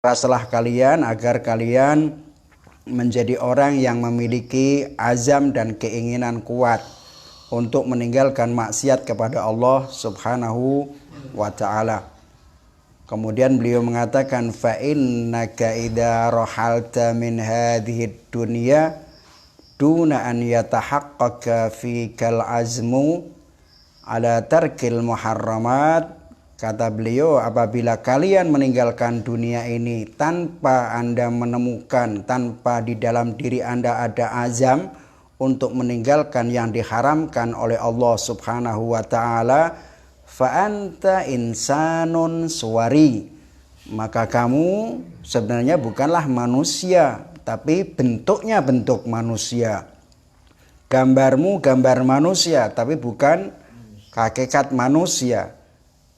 Rasalah kalian agar kalian menjadi orang yang memiliki azam dan keinginan kuat untuk meninggalkan maksiat kepada Allah Subhanahu wa taala. Kemudian beliau mengatakan fa innaka idza rahalta min hadhihi dunya duna an yatahaqqaqa fikal azmu ala tarkil muharramat. Kata beliau, apabila kalian meninggalkan dunia ini tanpa Anda menemukan, tanpa di dalam diri Anda ada azam untuk meninggalkan yang diharamkan oleh Allah Subhanahu wa taala, fa anta insanun suwari. Maka kamu sebenarnya bukanlah manusia, tapi bentuknya bentuk manusia. Gambarmu gambar manusia, tapi bukan hakikat manusia.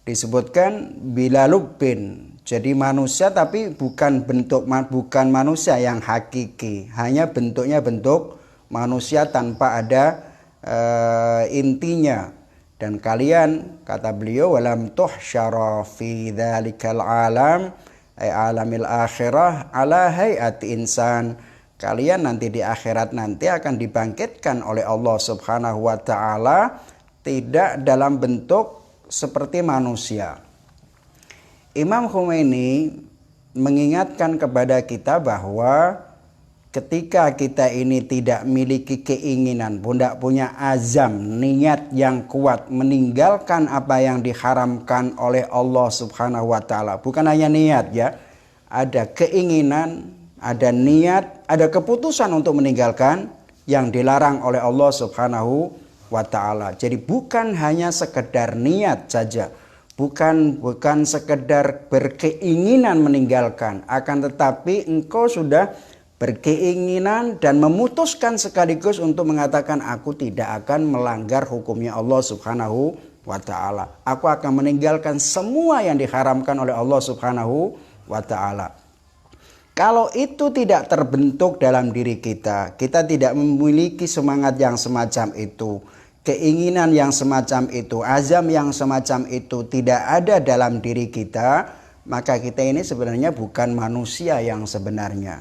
Disebutkan bila lubbin, jadi manusia tapi bukan manusia yang hakiki, hanya bentuknya bentuk manusia tanpa ada intinya. Dan kalian, kata beliau, walam tuhsyara fi dzalikal alam ay alamil akhirah ala hayati insan. Kalian nanti di akhirat nanti akan dibangkitkan oleh Allah Subhanahu wa taala tidak dalam bentuk seperti manusia. Imam Khomeini mengingatkan kepada kita bahwa ketika kita ini tidak memiliki keinginan, tidak punya azam, niat yang kuat meninggalkan apa yang diharamkan oleh Allah Subhanahu wa taala. Bukan hanya niat ya, ada keinginan, ada niat, ada keputusan untuk meninggalkan yang dilarang oleh Allah Subhanahu wa ta'ala. Jadi bukan hanya sekedar niat saja, bukan sekedar berkeinginan meninggalkan, akan tetapi engkau sudah berkeinginan dan memutuskan sekaligus untuk mengatakan aku tidak akan melanggar hukumnya Allah Subhanahu wa ta'ala. Aku akan meninggalkan semua yang diharamkan oleh Allah Subhanahu wa ta'ala. Kalau itu tidak terbentuk dalam diri kita, kita tidak memiliki semangat yang semacam itu, keinginan yang semacam itu, azam yang semacam itu tidak ada dalam diri kita, maka kita ini sebenarnya bukan manusia yang sebenarnya.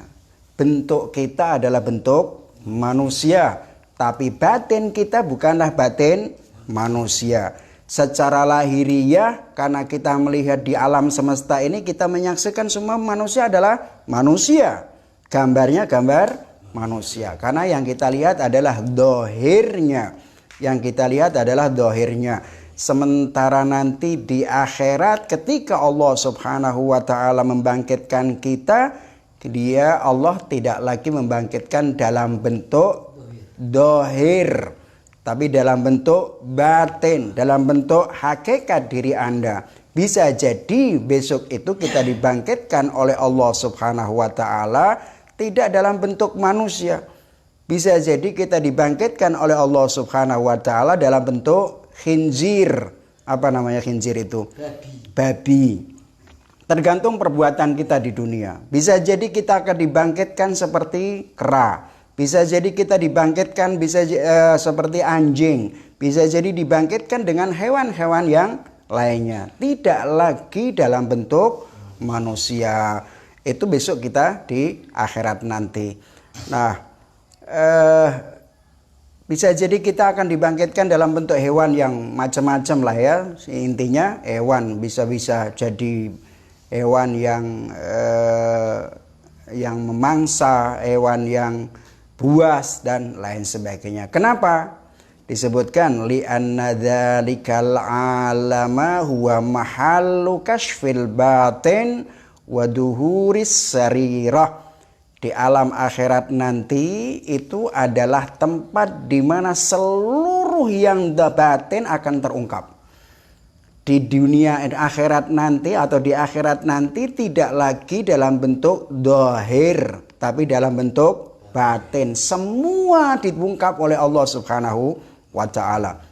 Bentuk kita adalah bentuk manusia, tapi batin kita bukanlah batin manusia. Secara lahiriah, karena kita melihat di alam semesta ini, kita menyaksikan semua manusia adalah manusia. Gambarnya gambar manusia, karena yang kita lihat adalah dohirnya. Yang kita lihat adalah dohirnya. Sementara nanti di akhirat ketika Allah Subhanahu wa ta'ala membangkitkan kita, Allah tidak lagi membangkitkan dalam bentuk dohir, tapi dalam bentuk batin, dalam bentuk hakikat diri Anda. Bisa jadi besok itu kita dibangkitkan oleh Allah Subhanahu wa ta'ala tidak dalam bentuk manusia. Bisa jadi kita dibangkitkan oleh Allah Subhanahu wa ta'ala dalam bentuk khinzir. Apa namanya khinzir itu? Babi. Tergantung perbuatan kita di dunia. Bisa jadi kita akan dibangkitkan seperti kera. Bisa jadi kita dibangkitkan seperti anjing. Bisa jadi dibangkitkan dengan hewan-hewan yang lainnya. Tidak lagi dalam bentuk manusia. Itu besok kita di akhirat nanti. Nah, bisa jadi kita akan dibangkitkan dalam bentuk hewan yang macam-macam lah ya. Intinya hewan bisa jadi hewan yang memangsa, hewan yang buas dan lain sebagainya. Kenapa? Disebutkan li'anna dzalikal alama huwa mahallu kashfil batin wa duhuris sarirah. Di alam akhirat nanti itu adalah tempat di mana seluruh yang batin akan terungkap. Di dunia akhirat nanti atau di akhirat nanti tidak lagi dalam bentuk dohir, tapi dalam bentuk batin. Semua dibungkap oleh Allah Subhanahu wa ta'ala.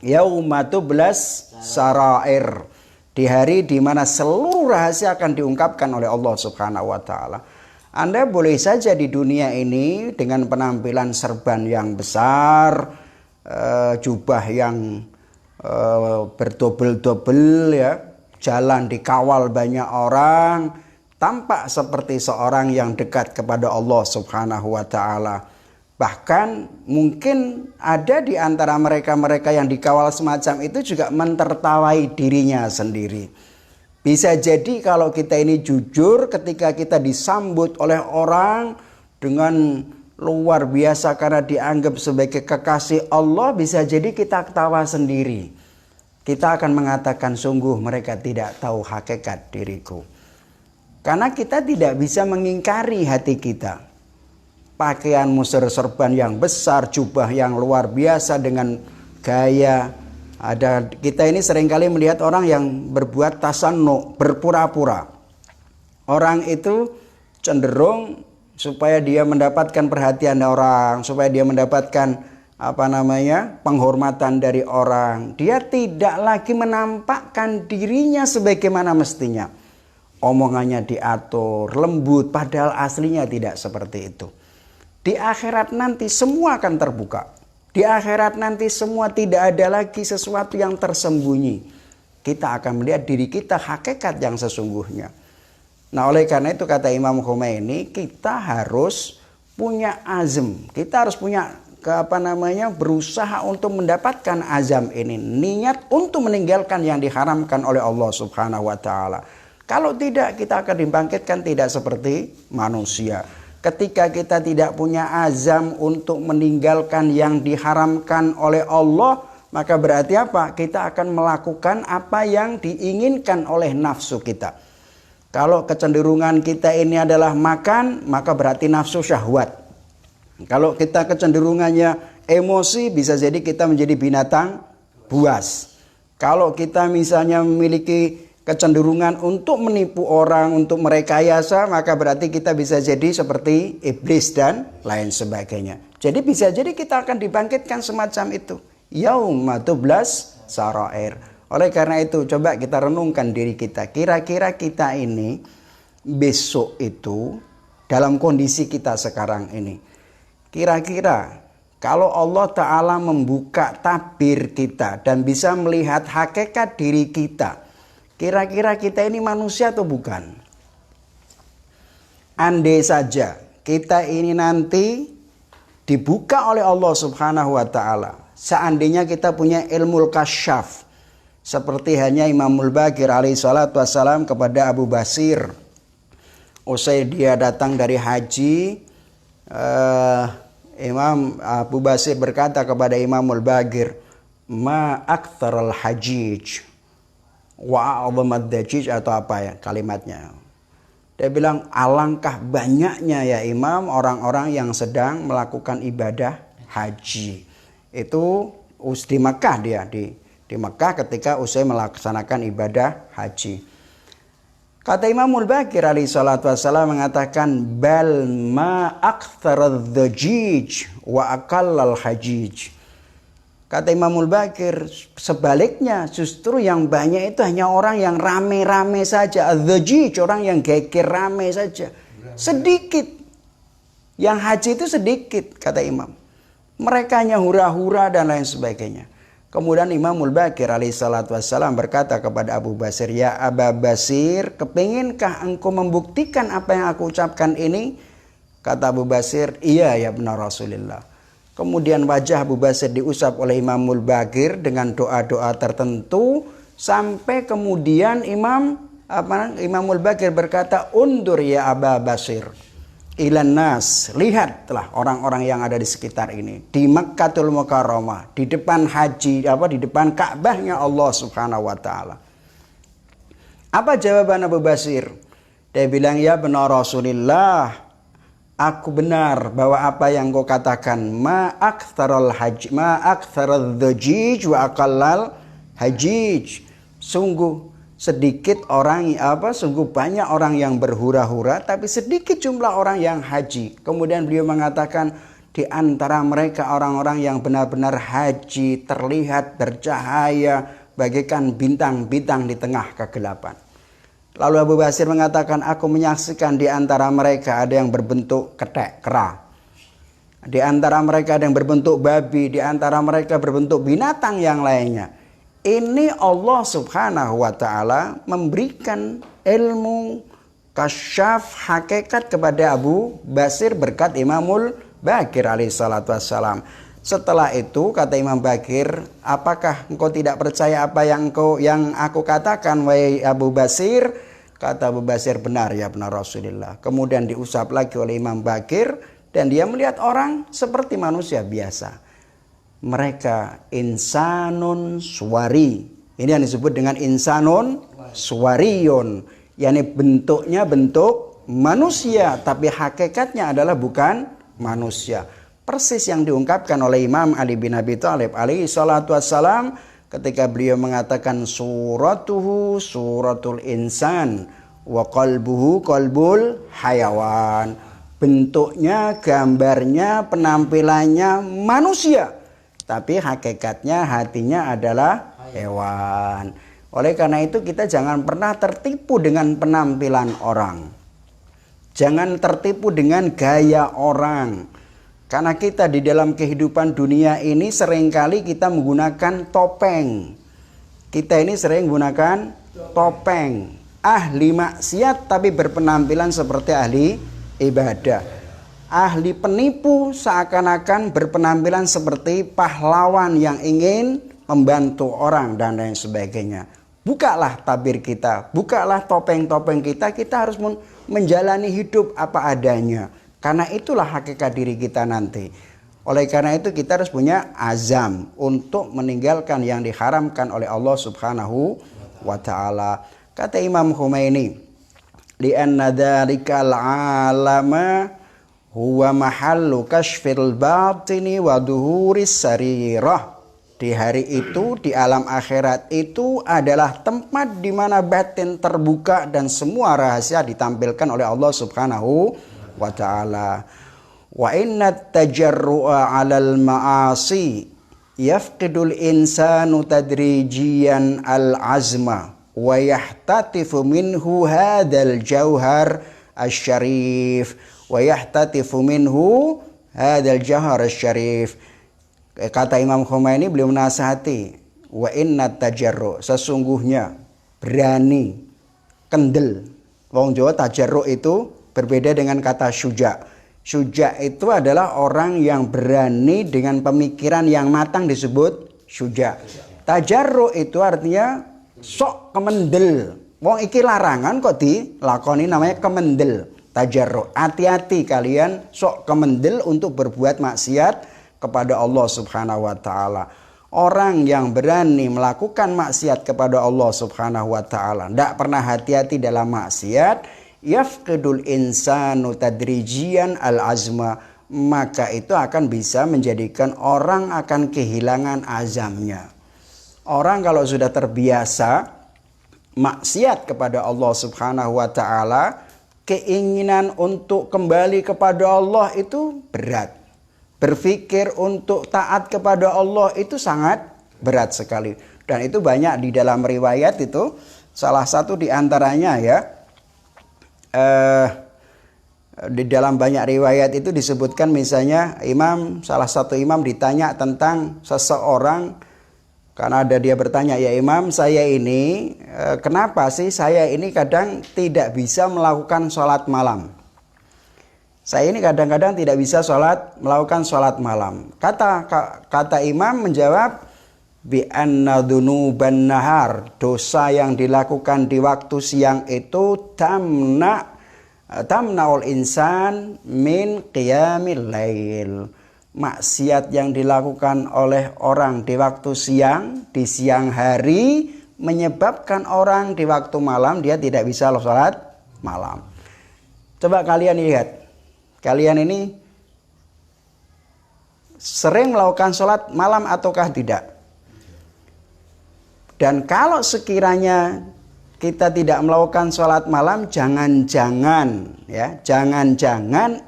Yauma tublas sarair. Di hari di mana seluruh rahasia akan diungkapkan oleh Allah Subhanahu wa ta'ala. Anda boleh saja di dunia ini dengan penampilan serban yang besar, jubah yang berdobel-dobel ya, jalan dikawal banyak orang, tampak seperti seorang yang dekat kepada Allah Subhanahu wa taala. Bahkan mungkin ada di antara mereka-mereka yang dikawal semacam itu juga mentertawai dirinya sendiri. Bisa jadi kalau kita ini jujur ketika kita disambut oleh orang dengan luar biasa karena dianggap sebagai kekasih Allah, bisa jadi kita ketawa sendiri. Kita akan mengatakan sungguh mereka tidak tahu hakikat diriku. Karena kita tidak bisa mengingkari hati kita. Pakaianmu serban yang besar, jubah yang luar biasa dengan gaya. Kita ini seringkali melihat orang yang berbuat tasannu, berpura-pura. Orang itu cenderung supaya dia mendapatkan perhatian orang, supaya dia mendapatkan penghormatan dari orang. Dia tidak lagi menampakkan dirinya sebagaimana mestinya. Omongannya diatur, lembut, padahal aslinya tidak seperti itu. Di akhirat nanti semua akan terbuka. Di akhirat nanti semua tidak ada lagi sesuatu yang tersembunyi. Kita akan melihat diri kita hakikat yang sesungguhnya. Nah, oleh karena itu kata Imam Khomeini, kita harus punya azam. Kita harus punya berusaha untuk mendapatkan azam ini. Niat untuk meninggalkan yang diharamkan oleh Allah Subhanahu wa taala. Kalau tidak, kita akan dibangkitkan tidak seperti manusia. Ketika kita tidak punya azam untuk meninggalkan yang diharamkan oleh Allah, maka berarti apa? Kita akan melakukan apa yang diinginkan oleh nafsu kita. Kalau kecenderungan kita ini adalah makan, maka berarti nafsu syahwat. Kalau kita kecenderungannya emosi, bisa jadi kita menjadi binatang buas. Kalau kita misalnya memiliki kecenderungan untuk menipu orang, untuk merekayasa, maka berarti kita bisa jadi seperti iblis dan lain sebagainya. Jadi bisa jadi kita akan dibangkitkan semacam itu. Yauma tublas sarair. Oleh karena itu coba kita renungkan diri kita. Kira-kira kita ini besok itu dalam kondisi kita sekarang ini. Kira-kira kalau Allah Ta'ala membuka tabir kita dan bisa melihat hakikat diri kita, kira-kira kita ini manusia atau bukan? Andai saja kita ini nanti dibuka oleh Allah Subhanahu wa taala. Seandainya kita punya ilmu kasyaf seperti hanya Imamul Baqir alaihi salatu wassalam kepada Abu Basir. Usai dia datang dari haji, Imam Abu Basir berkata kepada Imamul Baqir, "Ma aktsaral hajij." Wa'adhamad dajij atau apa ya kalimatnya. Dia bilang alangkah banyaknya ya Imam orang-orang yang sedang melakukan ibadah haji. Itu di Mekah dia di Mekah ketika usai melaksanakan ibadah haji. Kata Imamul Baqir alaihi salatu wassalam mengatakan bal ma aktsaradz dajij wa aqallal hajij. Kata Imamul Baqir, sebaliknya justru yang banyak itu hanya orang yang rame-rame saja. Al-dhajij, orang yang geger rame saja. Sedikit. Yang haji itu sedikit, kata Imam. Mereka hanya hura-hura dan lain sebagainya. Kemudian Imamul Baqir alaihi salatu wassalam berkata kepada Abu Basir, "Ya Aba Basir, kepinginkah engkau membuktikan apa yang aku ucapkan ini?" Kata Abu Basir, "Iya ya benar Rasulullah." Kemudian wajah Abu Basir diusap oleh Imamul Baqir dengan doa-doa tertentu sampai kemudian Imamul Baqir berkata, "Undur ya Aba Basir ilan nas." Lihatlah orang-orang yang ada di sekitar ini di Makkatul Mukarramah, di depan haji di depan Ka'bahnya Allah Subhanahu wa taala. Apa jawaban Abu Basir? Dia bilang, "Ya benar Rasulullah, aku benar bahwa apa yang kau katakan, ma aktsaral dhajij wa aqallal hajij." Sungguh sedikit orang sungguh banyak orang yang berhura-hura tapi sedikit jumlah orang yang haji. Kemudian beliau mengatakan di antara mereka orang-orang yang benar-benar haji terlihat bercahaya bagaikan bintang-bintang di tengah kegelapan. Lalu Abu Basir mengatakan, aku menyaksikan di antara mereka ada yang berbentuk ketek, kera. Di antara mereka ada yang berbentuk babi, di antara mereka berbentuk binatang yang lainnya. Ini Allah Subhanahu wa taala memberikan ilmu kasyaf hakikat kepada Abu Basir berkat Imamul Baqir alaihi salatu wassalam. Setelah itu kata Imam Baqir, apakah engkau tidak percaya apa yang aku katakan wahai Abu Basir? Kata Abu Basir, benar ya benar Rasulullah. Kemudian diusap lagi oleh Imam Baqir dan dia melihat orang seperti manusia biasa. Mereka insanun suwari. Ini yang disebut dengan insanun suwariyun. Yani bentuknya bentuk manusia tapi hakikatnya adalah bukan manusia. Persis yang diungkapkan oleh Imam Ali bin Abi Thalib alaihi salatu wassalam ketika beliau mengatakan suratuhu suratul insan wa qalbuhu qalbul hayawan. Bentuknya, gambarnya, penampilannya manusia, tapi hakikatnya hatinya adalah hewan. Oleh karena itu kita jangan pernah tertipu dengan penampilan orang. Jangan tertipu dengan gaya orang. Karena kita di dalam kehidupan dunia ini seringkali kita menggunakan topeng. Kita ini sering menggunakan topeng. Ahli maksiat tapi berpenampilan seperti ahli ibadah. Ahli penipu seakan-akan berpenampilan seperti pahlawan yang ingin membantu orang dan lain sebagainya. Bukalah tabir kita, bukalah topeng-topeng kita. Kita harus menjalani hidup apa adanya. Karena itulah hakikat diri kita nanti. Oleh karena itu kita harus punya azam untuk meninggalkan yang diharamkan oleh Allah Subhanahu wa ta'ala. Kata Imam Khomeini, li'anna dhalikal alama huwa mahallu kashfil batini wa duhuris sarirah. Di hari itu, di alam akhirat itu adalah tempat di mana batin terbuka dan semua rahasia ditampilkan oleh Allah Subhanahu wa ta'ala. Wa inna tajarru'a 'alal ma'asi yafqidul insanu tadrijiyan al-azma wa yahtatifu minhu hadzal jauhar asy-syarif wa yahtatifu minhu hadzal jauhar asy-syarif. Kata Imam Khomeini, beliau menasihati, wa inna tajarru, sesungguhnya berani, kendel. Wong Jawa tajarru itu berbeda dengan kata syuja. Syuja itu adalah orang yang berani dengan pemikiran yang matang disebut syuja. Tajarru itu artinya sok kemendel. Wong iki larangan kok dilakoni, namanya kemendel. Tajarru. Hati-hati kalian sok kemendel untuk berbuat maksiat kepada Allah Subhanahu wa ta'ala. Orang yang berani melakukan maksiat kepada Allah Subhanahu wa ta'ala, tidak pernah hati-hati dalam maksiat, yafqidul insanu tadrijian al-azma, maka itu akan bisa menjadikan orang akan kehilangan azamnya. Orang kalau sudah terbiasa maksiat kepada Allah Subhanahu wa ta'ala, keinginan untuk kembali kepada Allah itu berat. Berpikir untuk taat kepada Allah itu sangat berat sekali. Dan itu banyak di dalam riwayat itu. Salah satu di antaranya ya, di dalam banyak riwayat itu disebutkan misalnya salah satu imam ditanya tentang seseorang. Karena ada dia bertanya, ya imam, saya ini kenapa sih saya ini kadang tidak bisa melakukan sholat malam. Saya ini kadang-kadang tidak bisa melakukan sholat malam. Kata imam menjawab, bi anna dzunuban nahar, dosa yang dilakukan di waktu siang itu tamna'ul insan min qiyamil lail. Maksiat yang dilakukan oleh orang di waktu siang, di siang hari, menyebabkan orang di waktu malam dia tidak bisa sholat malam. Coba kalian lihat. Kalian ini sering melakukan sholat malam ataukah tidak? Dan kalau sekiranya kita tidak melakukan sholat malam, jangan-jangan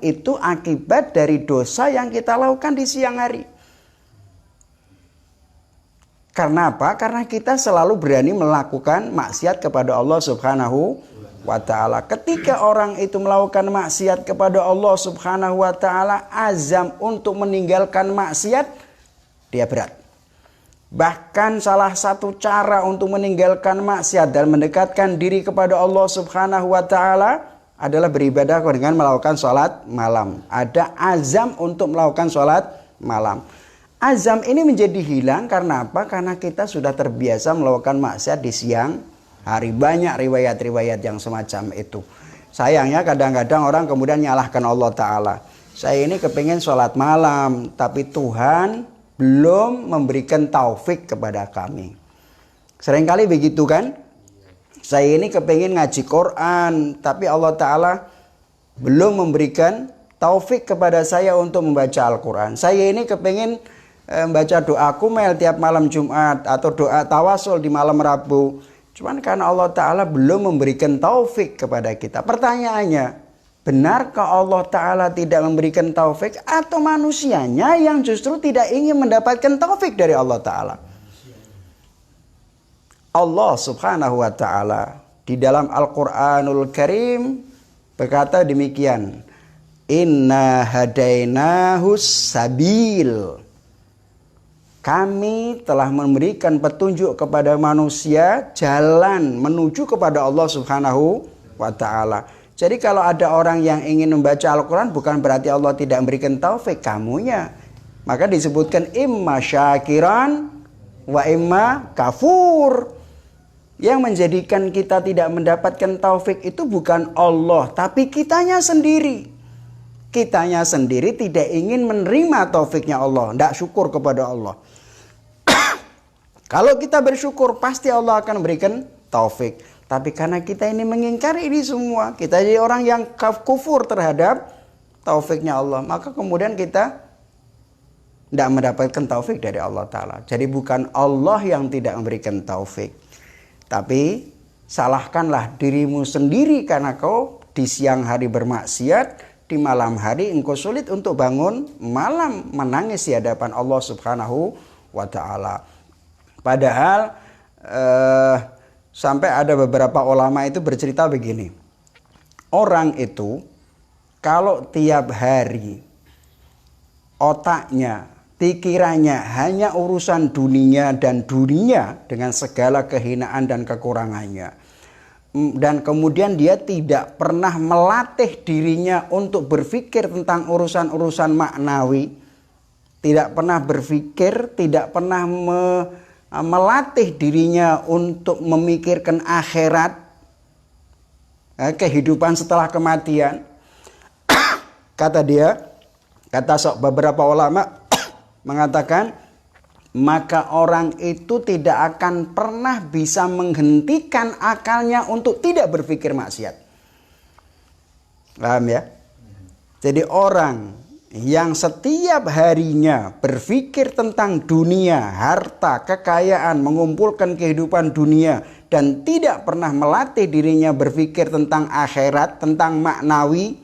itu akibat dari dosa yang kita lakukan di siang hari. Karena apa? Karena kita selalu berani melakukan maksiat kepada Allah Subhanahu wa ta'ala. Ketika orang itu melakukan maksiat kepada Allah Subhanahu wa ta'ala, azam untuk meninggalkan maksiat dia berat. Bahkan salah satu cara untuk meninggalkan maksiat dan mendekatkan diri kepada Allah Subhanahu wa ta'ala adalah beribadah dengan melakukan sholat malam. Ada azam untuk melakukan sholat malam. Azam ini menjadi hilang karena apa? Karena kita sudah terbiasa melakukan maksiat di siang hari. Banyak riwayat-riwayat yang semacam itu. Sayangnya kadang-kadang orang kemudian nyalahkan Allah Ta'ala. Saya ini kepingin sholat malam, tapi Tuhan belum memberikan taufik kepada kami. Seringkali begitu kan? Saya ini kepingin ngaji Quran, tapi Allah Ta'ala belum memberikan taufik kepada saya untuk membaca Al-Quran. Saya ini kepingin membaca doa kumel tiap malam Jumat atau doa tawasul di malam Rabu. Cuman karena Allah Ta'ala belum memberikan taufik kepada kita. Pertanyaannya, benarkah Allah Ta'ala tidak memberikan taufik atau manusianya yang justru tidak ingin mendapatkan taufik dari Allah Ta'ala? Allah Subhanahu wa Ta'ala di dalam Al-Qur'anul Karim berkata demikian, Inna hadainahus sabil. Kami telah memberikan petunjuk kepada manusia jalan menuju kepada Allah Subhanahu wa Ta'ala. Jadi kalau ada orang yang ingin membaca Al-Quran bukan berarti Allah tidak memberikan taufik, kamunya. Maka disebutkan imma syakiran wa imma kafur. Yang menjadikan kita tidak mendapatkan taufik itu bukan Allah, tapi kitanya sendiri. Kitanya sendiri tidak ingin menerima taufiknya Allah, tidak syukur kepada Allah. Kalau kita bersyukur pasti Allah akan memberikan taufik. Tapi karena kita ini mengingkari ini semua, kita jadi orang yang kufur terhadap taufiknya Allah, maka kemudian kita tidak mendapatkan taufik dari Allah Ta'ala. Jadi bukan Allah yang tidak memberikan taufik, tapi salahkanlah dirimu sendiri karena kau di siang hari bermaksiat, di malam hari engkau sulit untuk bangun malam menangis di hadapan Allah Subhanahu wa Ta'ala. Padahal sampai ada beberapa ulama itu bercerita begini. Orang itu kalau tiap hari otaknya, pikirannya hanya urusan dunia dan dunia dengan segala kehinaan dan kekurangannya, dan kemudian dia tidak pernah melatih dirinya untuk berpikir tentang urusan-urusan maknawi, tidak pernah berpikir, tidak pernah melatih dirinya untuk memikirkan akhirat, kehidupan setelah kematian. Kata beberapa ulama mengatakan, maka orang itu tidak akan pernah bisa menghentikan akalnya untuk tidak berpikir maksiat. Paham ya? Jadi orang yang setiap harinya berpikir tentang dunia, harta, kekayaan, mengumpulkan kehidupan dunia, dan tidak pernah melatih dirinya berpikir tentang akhirat, tentang maknawi,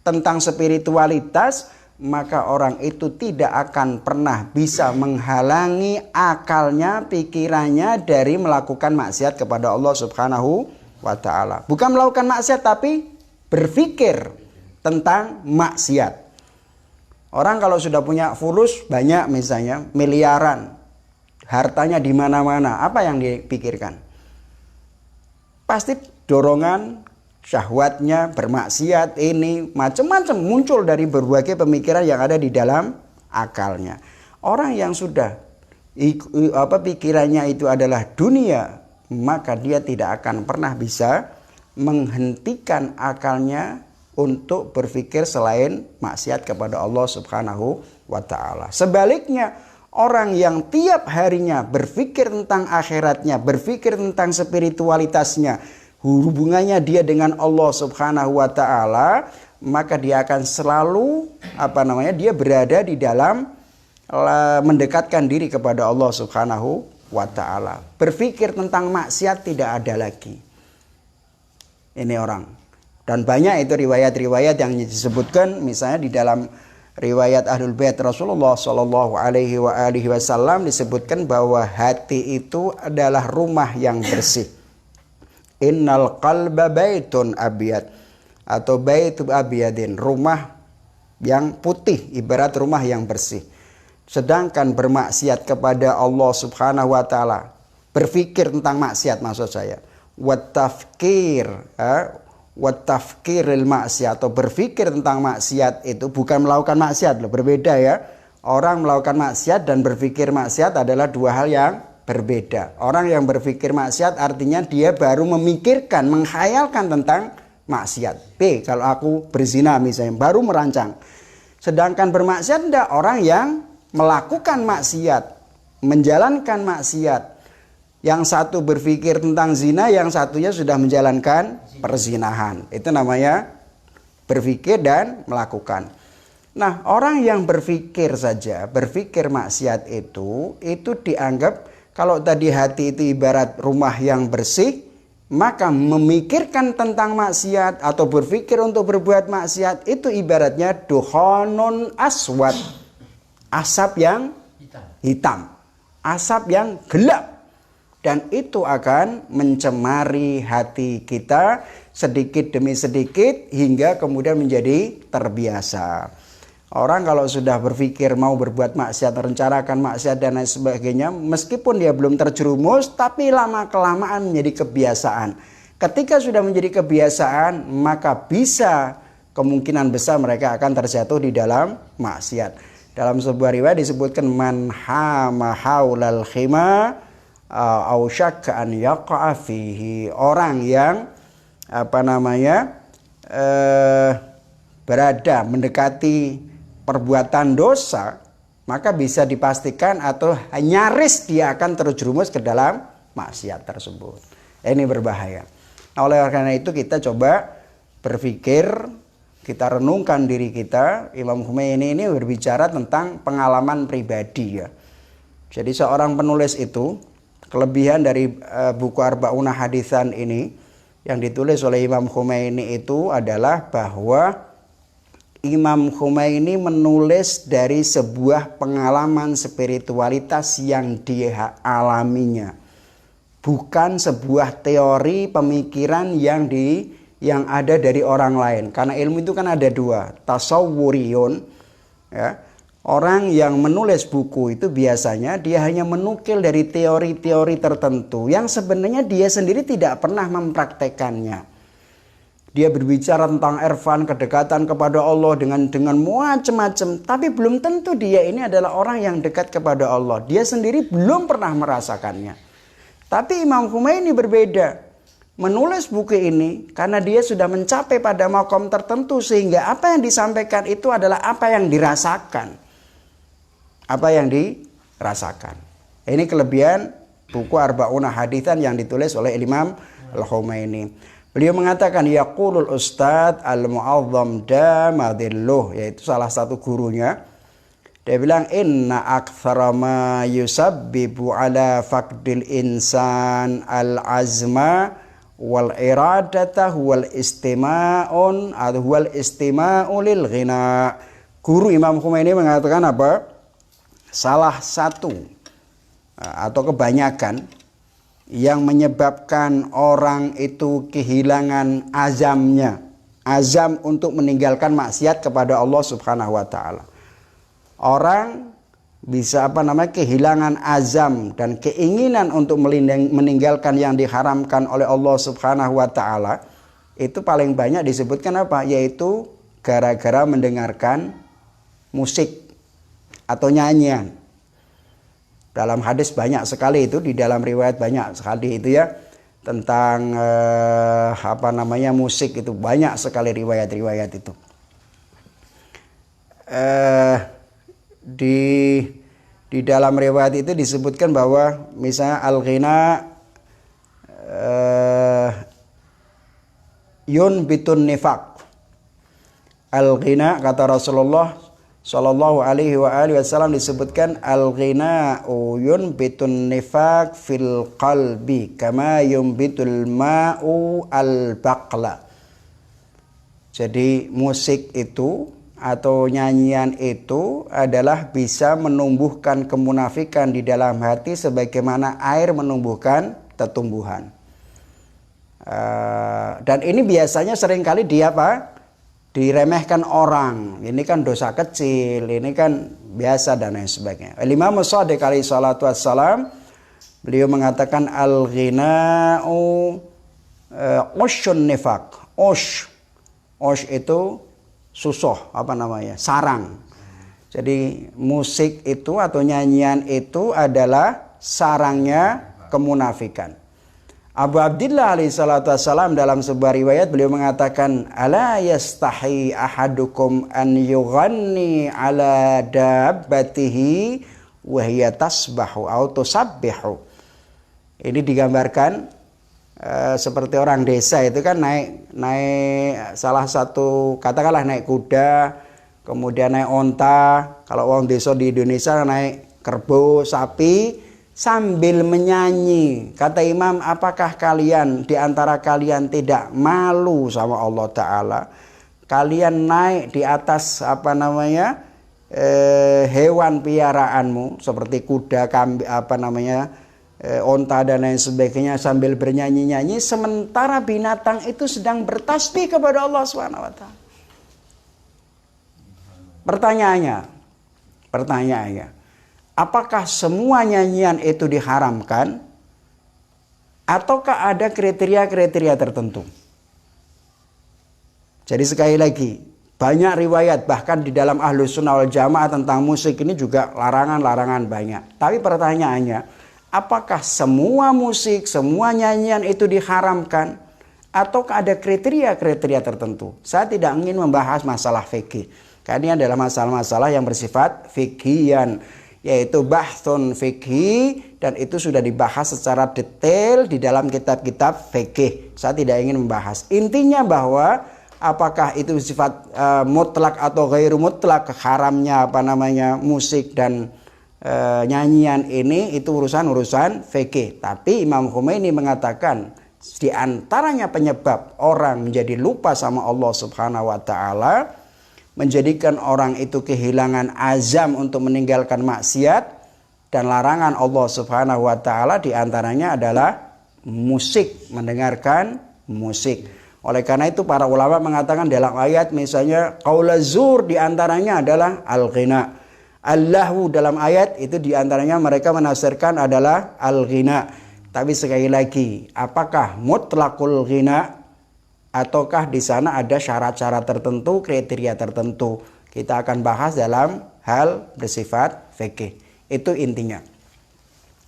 tentang spiritualitas, maka orang itu tidak akan pernah bisa menghalangi akalnya, pikirannya dari melakukan maksiat kepada Allah Subhanahu wa Ta'ala. Bukan melakukan maksiat, tapi berpikir tentang maksiat. Orang kalau sudah punya fulus banyak, misalnya miliaran, hartanya di mana-mana, apa yang dipikirkan? Pasti dorongan syahwatnya, bermaksiat, ini macam-macam muncul dari berbagai pemikiran yang ada di dalam akalnya. Orang yang sudah pikirannya itu adalah dunia, maka dia tidak akan pernah bisa menghentikan akalnya untuk berpikir selain maksiat kepada Allah Subhanahu wa Ta'ala. Sebaliknya, orang yang tiap harinya berpikir tentang akhiratnya, berpikir tentang spiritualitasnya, hubungannya dia dengan Allah Subhanahu wa Ta'ala, maka dia akan selalu dia berada di dalam mendekatkan diri kepada Allah Subhanahu wa Ta'ala. Berpikir tentang maksiat tidak ada lagi. Ini orang. Dan banyak itu riwayat-riwayat yang disebutkan, misalnya di dalam riwayat Ahlul Bait Rasulullah Shallallahu Alaihi Wasallam disebutkan bahwa hati itu adalah rumah yang bersih. Innal qalba baitun abyad, atau baitu abyadin, rumah yang putih, ibarat rumah yang bersih. Sedangkan bermaksiat kepada Allah Subhanahu wa Ta'ala, berpikir tentang maksiat maksud saya, wa tafkir wa tafkiril maksiat, atau berpikir tentang maksiat itu bukan melakukan maksiat loh, berbeda ya. Orang melakukan maksiat dan berpikir maksiat adalah dua hal yang berbeda. Orang yang berpikir maksiat artinya dia baru memikirkan, menghayalkan tentang maksiat. B, kalau aku berzina misalnya, baru merancang. Sedangkan bermaksiat tidak, orang yang melakukan maksiat, menjalankan maksiat. Yang satu berpikir tentang zina, yang satunya sudah menjalankan perzinahan. Itu namanya berpikir dan melakukan. Nah, orang yang berpikir saja, berpikir maksiat itu dianggap, kalau tadi hati itu ibarat rumah yang bersih, maka memikirkan tentang maksiat atau berpikir untuk berbuat maksiat itu ibaratnya dukhonun aswad, asap yang hitam, asap yang gelap. Dan itu akan mencemari hati kita sedikit demi sedikit hingga kemudian menjadi terbiasa. Orang kalau sudah berpikir mau berbuat maksiat, merencanakan maksiat dan lain sebagainya, meskipun dia belum terjerumus, tapi lama-kelamaan menjadi kebiasaan. Ketika sudah menjadi kebiasaan, maka bisa kemungkinan besar mereka akan terjatuh di dalam maksiat. Dalam sebuah riwayat disebutkan man hama haulal khima au syakka an yaqa'a fihi. Orang yang berada mendekati perbuatan dosa, maka bisa dipastikan atau nyaris dia akan terjerumus ke dalam maksiat tersebut. Ini berbahaya. Nah, oleh karena itu kita coba berpikir, kita renungkan diri kita. Imam Khomeini ini berbicara tentang pengalaman pribadi ya. Jadi seorang penulis itu, kelebihan dari buku Arba'una Haditsan ini yang ditulis oleh Imam Khomeini itu adalah bahwa Imam Khomeini menulis dari sebuah pengalaman spiritualitas yang dia alaminya. Bukan sebuah teori pemikiran yang ada dari orang lain. Karena ilmu itu kan ada dua, tasawwuriyun ya. Orang yang menulis buku itu biasanya dia hanya menukil dari teori-teori tertentu yang sebenarnya dia sendiri tidak pernah mempraktekannya. Dia berbicara tentang irfan, kedekatan kepada Allah dengan macam-macam, tapi belum tentu dia ini adalah orang yang dekat kepada Allah. Dia sendiri belum pernah merasakannya. Tapi Imam Khomeini berbeda. Menulis buku ini karena dia sudah mencapai pada makom tertentu, sehingga apa yang disampaikan itu adalah apa yang dirasakan. Apa yang dirasakan. Ini kelebihan buku Arba'una Haditsan yang ditulis oleh Imam Al-Khomeini. Beliau mengatakan yaqulul ustadz al-mu'azzam damadilluh, yaitu salah satu gurunya. Dia bilang inna aktsara ma yusabbibu ala faqdil insan al-azma wal iradata huwal istima'un huwal istima'u lil ghina. Guru Imam Khomeini mengatakan apa? Salah satu atau kebanyakan yang menyebabkan orang itu kehilangan azamnya, azam untuk meninggalkan maksiat kepada Allah Subhanahu wa taala. Orang bisa kehilangan azam dan keinginan untuk meninggalkan yang diharamkan oleh Allah Subhanahu wa taala. Itu paling banyak disebutkan apa? Yaitu gara-gara mendengarkan musik atau nyanyian. Dalam hadis banyak sekali itu, di dalam riwayat banyak sekali itu ya, tentang musik itu, banyak sekali riwayat-riwayat itu. Di dalam riwayat itu disebutkan bahwa misalnya al-ghina yunbitun nifaq. Al-ghina, kata Rasulullah Shallallahu alaihi wasallam, disebutkan al-ghina'u yunbitun nifaq fil qalbi kama yunbitul ma'u al-baqla. Jadi musik itu atau nyanyian itu adalah bisa menumbuhkan kemunafikan di dalam hati sebagaimana air menumbuhkan tetumbuhan. Dan ini biasanya seringkali diremehkan orang. Ini kan dosa kecil, ini kan biasa dan lain sebagainya. Imam Shadiq alaihi salatu wassalam, beliau mengatakan al-ghina'u usyun nifaq. osh. Osh itu susoh, sarang. Jadi musik itu atau nyanyian itu adalah sarangnya kemunafikan. Abu Abdillah alaihi salatu wassalam dalam sebuah riwayat beliau mengatakan, ala yastahi ahadukum an yughanni ala dabbatihi wa hiya tasbahu atau tusabbihu. Ini digambarkan seperti orang desa itu kan naik salah satu, katakanlah naik kuda, kemudian naik onta. Kalau orang desa di Indonesia naik kerbau, sapi, sambil menyanyi. Kata Imam, apakah kalian di antara kalian tidak malu sama Allah Ta'ala? Kalian naik di atas hewan piaraanmu seperti kuda, onta dan lain sebagainya sambil bernyanyi-nyanyi, sementara binatang itu sedang bertasbih kepada Allah SWT. Pertanyaannya, apakah semua nyanyian itu diharamkan ataukah ada kriteria-kriteria tertentu? Jadi sekali lagi, banyak riwayat bahkan di dalam Ahlus Sunnah wal Jamaah tentang musik ini juga larangan-larangan banyak. Tapi pertanyaannya, apakah semua musik, semua nyanyian itu diharamkan ataukah ada kriteria-kriteria tertentu? Saya tidak ingin membahas masalah fikih. Karena ini adalah masalah-masalah yang bersifat fikhian, yaitu bahthun fikhi, dan itu sudah dibahas secara detail di dalam kitab-kitab fikih. Saya tidak ingin membahas. Intinya bahwa apakah itu sifat mutlak atau ghairu mutlak, haramnya musik dan nyanyian ini itu urusan fikih. Tapi Imam Khomeini mengatakan di antaranya penyebab orang menjadi lupa sama Allah Subhanahu wa taala, menjadikan orang itu kehilangan azam untuk meninggalkan maksiat dan larangan Allah Subhanahu wa taala, di antaranya adalah musik, mendengarkan musik. Oleh karena itu para ulama mengatakan dalam ayat misalnya qaul zur, di antaranya adalah al-ghina. Allahu dalam ayat itu di antaranya mereka menafsirkan adalah al-ghina. Tapi sekali lagi, apakah mutlaqul ghina ataukah di sana ada syarat-syarat tertentu, kriteria tertentu? Kita akan bahas dalam hal bersifat fikih. Itu intinya.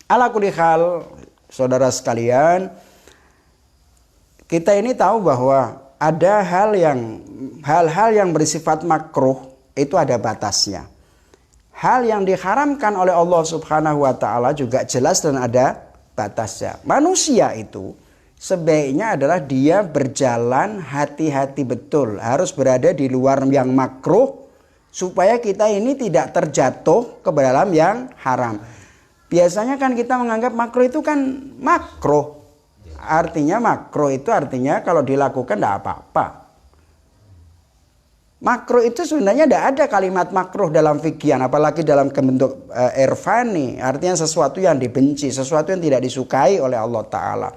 Ala kulli hal, saudara sekalian, kita ini tahu bahwa ada hal-hal yang bersifat makruh itu ada batasnya. Hal yang diharamkan oleh Allah Subhanahu wa taala juga jelas dan ada batasnya. Manusia itu sebaiknya adalah dia berjalan hati-hati betul, harus berada di luar yang makruh supaya kita ini tidak terjatuh ke dalam yang haram. Biasanya kan kita menganggap makruh itu kan makruh. Artinya makruh itu artinya kalau dilakukan tidak apa-apa. Makruh itu sebenarnya tidak ada kalimat makruh dalam fikihan, apalagi dalam bentuk irfani, artinya sesuatu yang dibenci, sesuatu yang tidak disukai oleh Allah Ta'ala.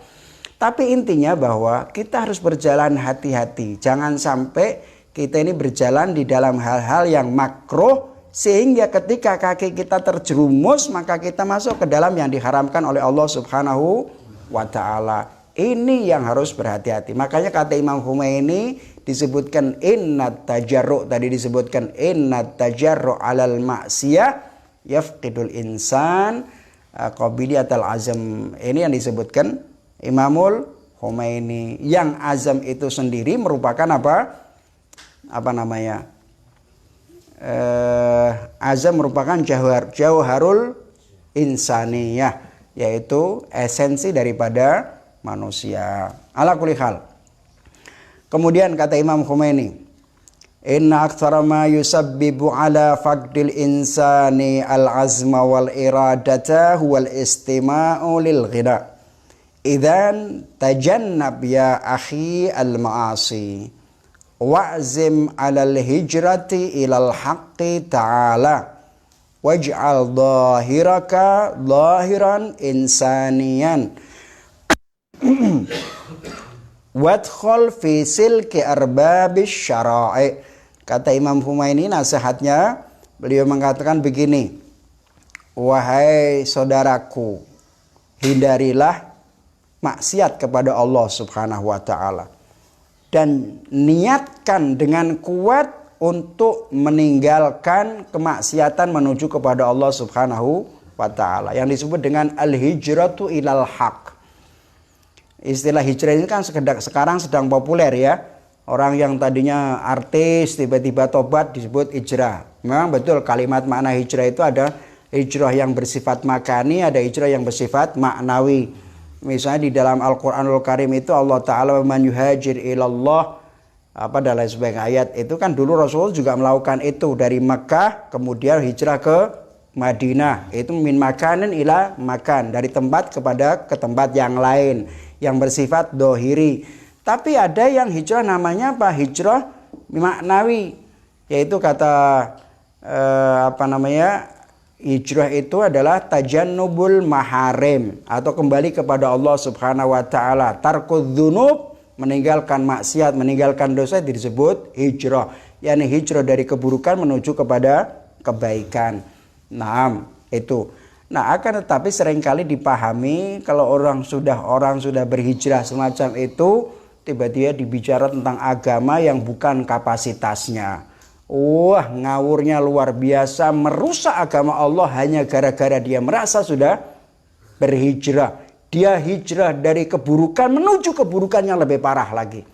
Tapi intinya bahwa kita harus berjalan hati-hati. Jangan sampai kita ini berjalan di dalam hal-hal yang makruh, sehingga ketika kaki kita terjerumus, maka kita masuk ke dalam yang diharamkan oleh Allah Subhanahu wa ta'ala. Ini yang harus berhati-hati. Makanya kata Imam Khomeini disebutkan innat tajarru', tadi disebutkan innat tajarru' alal ma'siyah yafqidul insan qabiliyatal azam. Ini yang disebutkan Imamul Khomeini. Yang azam itu sendiri merupakan azam merupakan jauharul insaniyah, yaitu esensi daripada manusia. Ala kulli hal. Kemudian kata Imam Khomeini, inna aktsara ma yusabbibu ala faqdil insani al-azma wal iradata huwal istima'u lil ghina. Idzan tajannab ya akhi al-ma'asi wa'zim 'alal hijrati ilal haqqi ta'ala waj'al dhahiraka dhahiran insaniyan wadkhul fi silki arbabis syara'i. Kata Imam Khomeini nasihatnya, beliau mengatakan begini, wahai saudaraku, hindarilah maksiat kepada Allah Subhanahu wa ta'ala. dan niatkan dengan kuat untuk meninggalkan kemaksiatan menuju kepada Allah Subhanahu wa taala, yang disebut dengan al-hijratu ilal haq. Istilah hijrah ini kan sekarang sedang populer ya. Orang yang tadinya artis tiba-tiba tobat disebut hijrah. Memang betul, kalimat makna hijrah itu ada hijrah yang bersifat makani, ada hijrah yang bersifat maknawi. Misalnya di dalam Al-Qur'anul Karim itu Allah taala man yuhajir ilallah dan lain sebagainya ayat itu kan dulu Rasul juga melakukan itu dari Makkah kemudian hijrah ke Madinah, itu min makanin ila makan, dari tempat ke tempat yang lain yang bersifat dohiri. Tapi ada yang hijrah namanya apa? Hijrah maknawi, yaitu kata hijrah itu adalah tajannubul maharim, atau kembali kepada Allah Subhanahu wa taala. Tarkudz dzunub, meninggalkan maksiat, meninggalkan dosa, disebut hijrah. yakni hijrah dari keburukan menuju kepada kebaikan. Nah, itu. Nah, akan tetapi seringkali dipahami kalau orang sudah berhijrah semacam itu, tiba-tiba dibicara tentang agama yang bukan kapasitasnya. Wah, ngawurnya luar biasa, merusak agama Allah hanya gara-gara dia merasa sudah berhijrah. Dia hijrah dari keburukan menuju keburukan yang lebih parah lagi.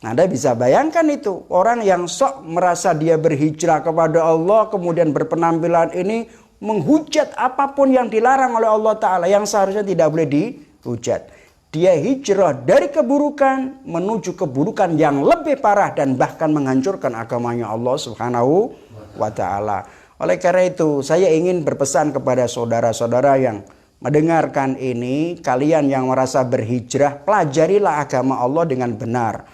Nah, Anda bisa bayangkan itu. Orang yang sok merasa dia berhijrah kepada Allah, kemudian berpenampilan ini menghujat apapun yang dilarang oleh Allah Ta'ala, yang seharusnya tidak boleh dihujat. Dia hijrah dari keburukan menuju keburukan yang lebih parah dan bahkan menghancurkan agamanya Allah Subhanahu wa Ta'ala. Oleh karena itu, saya ingin berpesan kepada saudara-saudara yang mendengarkan ini, kalian yang merasa berhijrah, pelajarilah agama Allah dengan benar.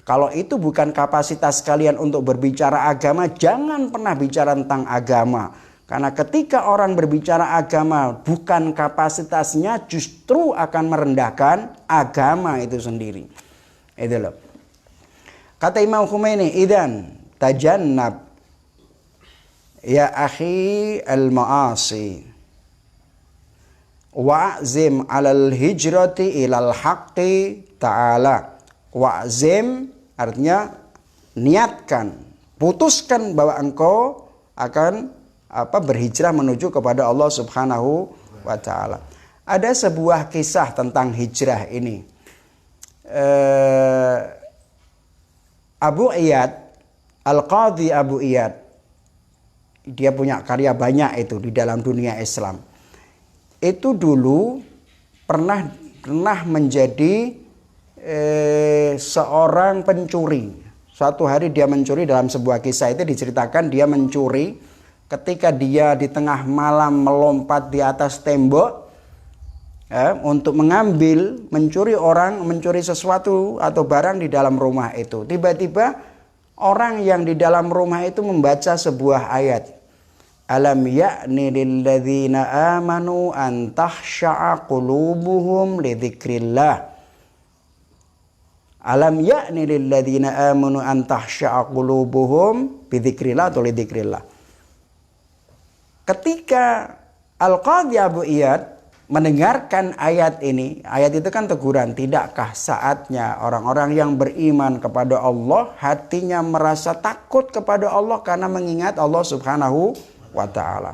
Kalau itu bukan kapasitas kalian untuk berbicara agama, jangan pernah bicara tentang agama. Karena ketika orang berbicara agama bukan kapasitasnya, justru akan merendahkan agama itu sendiri. Itu loh. Kata Imam Khomeini, idan tajannab ya akhi al-ma'asi wa'zim 'alal hijrati ilal haqqi ta'ala. Wa'zim artinya niatkan, putuskan bahwa engkau akan berhijrah menuju kepada Allah Subhanahu wa Ta'ala. Ada sebuah kisah tentang hijrah ini. Abu Iyad, Al-Qadhi Abu Iyad, dia punya karya banyak itu di dalam dunia Islam. Itu dulu pernah menjadi seorang pencuri. Suatu hari dia mencuri, dalam sebuah kisah itu diceritakan dia mencuri. Ketika dia di tengah malam melompat di atas tembok untuk mencuri sesuatu atau barang di dalam rumah itu. Tiba-tiba orang yang di dalam rumah itu membaca sebuah ayat. Alam ya'ni lilladzina amanu an tahsha'a qulubuhum li dzikrillah. Alam ya'ni lilladzina amanu an tahsha'a qulubuhum bi dzikrillah atau li dzikrillah. Ketika Al-Qadhi Abu Iyad mendengarkan ayat ini, ayat itu kan teguran, tidakkah saatnya orang-orang yang beriman kepada Allah hatinya merasa takut kepada Allah karena mengingat Allah Subhanahu wa Ta'ala.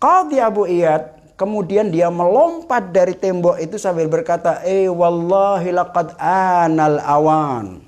Qadhi Abu Iyad kemudian dia melompat dari tembok itu sambil berkata, wallahi laqad anal awan.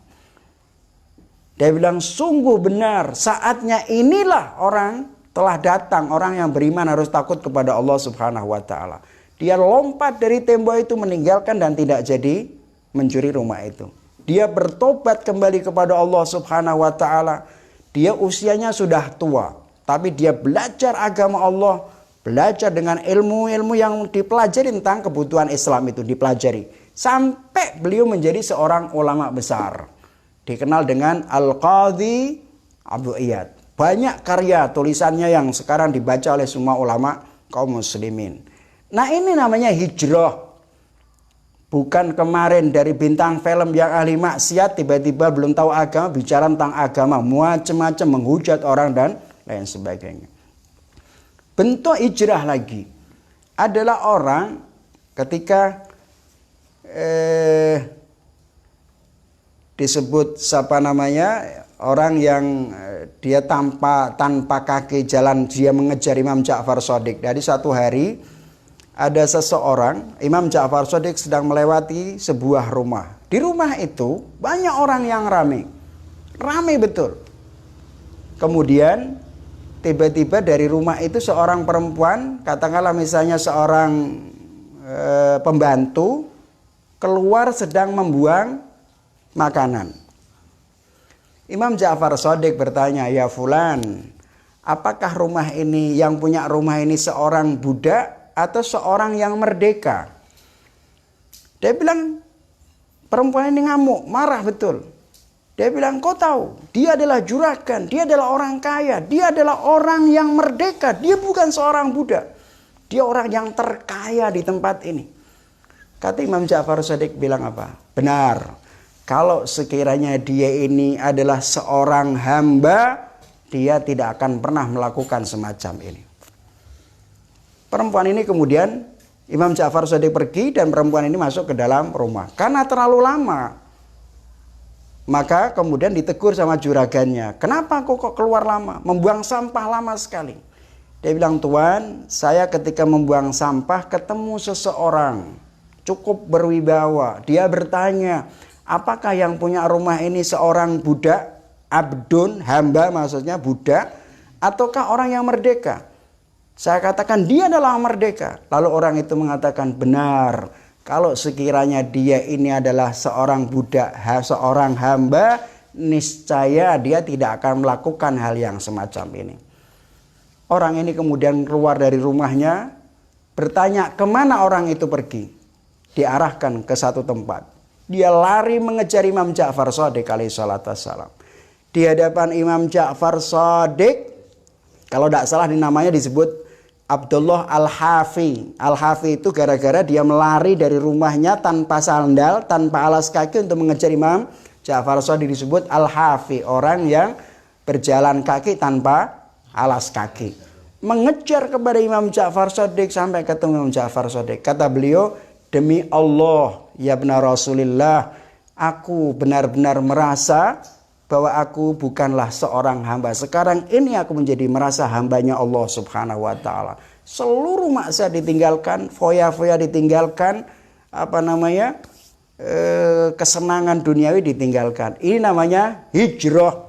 Dia bilang, sungguh benar saatnya inilah orang telah datang, orang yang beriman harus takut kepada Allah Subhanahu wa Ta'ala. Dia lompat dari tembok itu, meninggalkan dan tidak jadi mencuri rumah itu. Dia bertobat kembali kepada Allah Subhanahu wa Ta'ala. Dia usianya sudah tua, tapi dia belajar agama Allah, belajar dengan ilmu-ilmu yang dipelajari tentang kebutuhan Islam itu dipelajari. Sampai beliau menjadi seorang ulama besar. Dikenal dengan Al-Qadhi Abu Iyad. Banyak karya tulisannya yang sekarang dibaca oleh semua ulama kaum muslimin. Nah, ini namanya hijrah. Bukan kemarin dari bintang film yang ahli maksiat tiba-tiba belum tahu agama bicara tentang agama, macam-macam menghujat orang dan lain sebagainya. Bentuk hijrah lagi adalah orang ketika disebut siapa namanya, orang yang dia tanpa kaki jalan, dia mengejar Imam Ja'far Shadiq. Dari satu hari ada seseorang, Imam Ja'far Shadiq sedang melewati sebuah rumah. Di rumah itu banyak orang yang ramai betul. Kemudian tiba-tiba dari rumah itu seorang perempuan, katakanlah misalnya seorang pembantu, keluar sedang membuang makanan. Imam Ja'far Shadiq bertanya, "Ya fulan, apakah rumah ini, yang punya rumah ini seorang budak atau seorang yang merdeka?" Dia bilang, perempuan ini ngamuk, marah betul. Dia bilang, "Kau tahu, dia adalah juragan, dia adalah orang kaya, dia adalah orang yang merdeka, dia bukan seorang budak. Dia orang yang terkaya di tempat ini." Kata Imam Ja'far Shadiq bilang apa? "Benar, kalau sekiranya dia ini adalah seorang hamba, dia tidak akan pernah melakukan semacam ini." Perempuan ini kemudian Imam Ja'far Shadiq pergi dan perempuan ini masuk ke dalam rumah. Karena terlalu lama, maka kemudian ditegur sama juragannya. "Kenapa kok keluar lama? Membuang sampah lama sekali." Dia bilang, "Tuan, saya ketika membuang sampah ketemu seseorang cukup berwibawa. Dia bertanya, apakah yang punya rumah ini seorang budak, abdun, hamba maksudnya budak, ataukah orang yang merdeka?" Saya katakan dia adalah merdeka. Lalu orang itu mengatakan, "Benar, kalau sekiranya dia ini adalah seorang budak, seorang hamba, niscaya dia tidak akan melakukan hal yang semacam ini." Orang ini kemudian keluar dari rumahnya, bertanya kemana orang itu pergi. Diarahkan ke satu tempat. Dia lari mengejar Imam Ja'far Shadiq alaihi salatu wassalam. Di hadapan Imam Ja'far Shadiq, kalau tidak salah namanya disebut Abdullah Al-Hafi. Al-Hafi itu gara-gara dia melari dari rumahnya tanpa sandal, tanpa alas kaki untuk mengejar Imam Ja'far Shadiq, disebut Al-Hafi, orang yang berjalan kaki tanpa alas kaki. Mengejar kepada Imam Ja'far Shadiq sampai ketemu Imam Ja'far Shadiq. Kata beliau, "Demi Allah, ya benar Rasulullah, aku benar-benar merasa bahwa aku bukanlah seorang hamba. Sekarang ini aku menjadi merasa hambanya Allah subhanahu wa ta'ala. Seluruh maksiat ditinggalkan, foya-foya ditinggalkan, kesenangan duniawi ditinggalkan. Ini namanya hijrah.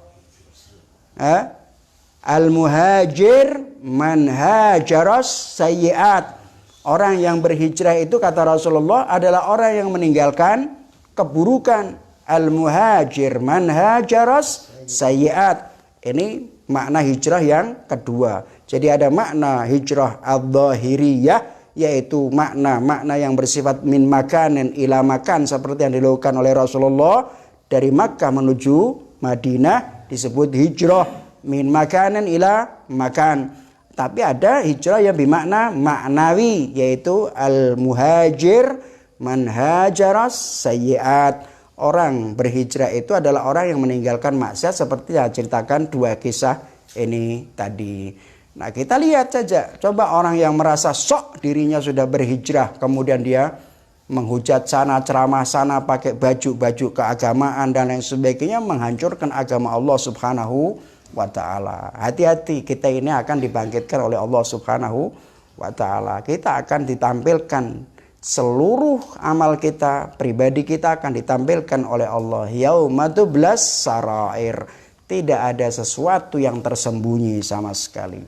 Al-muhajir man hajaras sayyiat." Orang yang berhijrah itu kata Rasulullah adalah orang yang meninggalkan keburukan. Al-muhajir man hajaras sayyiat. Ini makna hijrah yang kedua. Jadi ada makna hijrah al-dhahiriyah, yaitu makna yang bersifat min makanin ila makan, seperti yang dilakukan oleh Rasulullah dari Makkah menuju Madinah, disebut hijrah min makanin ila makan. Tapi ada hijrah yang bermakna maknawi, yaitu al-muhajir man hajaras sayyiat. Orang berhijrah itu adalah orang yang meninggalkan maksiat, seperti yang ceritakan dua kisah ini tadi. Nah, kita lihat saja, coba orang yang merasa sok dirinya sudah berhijrah, kemudian dia menghujat sana, ceramah sana, pakai baju keagamaan dan lain sebagainya, menghancurkan agama Allah subhanahu wa ta'ala. Hati-hati, kita ini akan dibangkitkan oleh Allah subhanahu wa ta'ala. Kita akan ditampilkan, seluruh amal kita, pribadi kita akan ditampilkan oleh Allah. Yauma tublas sarair. Tidak ada sesuatu yang tersembunyi sama sekali.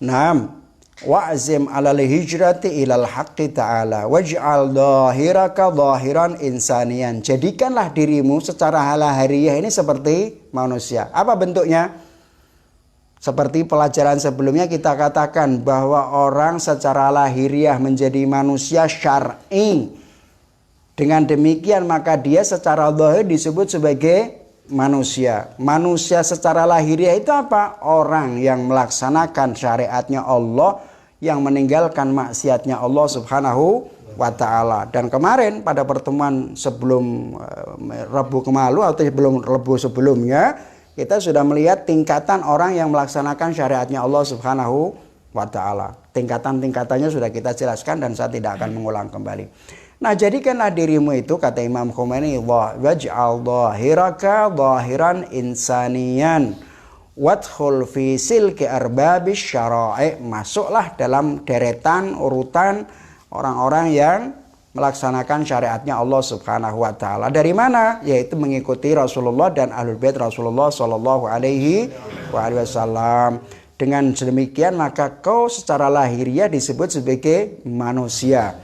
Naam, wa'zim 'alal hijrati ilal haqqi ta'ala waj'al dhahiraka dhahiran insanian. Jadikanlah dirimu secara lahiriah ini seperti manusia. Apa bentuknya? Seperti pelajaran sebelumnya kita katakan bahwa orang secara lahiriah menjadi manusia syar'i. Dengan demikian maka dia secara zahir disebut sebagai manusia. Manusia secara lahiriah itu apa? Orang yang melaksanakan syariatnya Allah, yang meninggalkan maksiatnya Allah subhanahu wa ta'ala. Dan kemarin pada pertemuan sebelum Rabu kemalu atau sebelum Rabu sebelumnya, kita sudah melihat tingkatan orang yang melaksanakan syariatnya Allah subhanahu wa ta'ala. Tingkatan-tingkatannya sudah kita jelaskan dan saya tidak akan mengulang kembali. Nah, jadikanlah dirimu itu, kata Imam Khomeini, waj'al dhahiraka dhahiran insaniyan wadkhul fi silki arbabis syara'i. Masuklah dalam deretan urutan orang-orang yang melaksanakan syariatnya Allah Subhanahu wa taala. Dari mana? Yaitu mengikuti Rasulullah dan Ahlul Bait Rasulullah sallallahu alaihi wasallam. Dengan demikian maka kau secara lahiriah disebut sebagai manusia.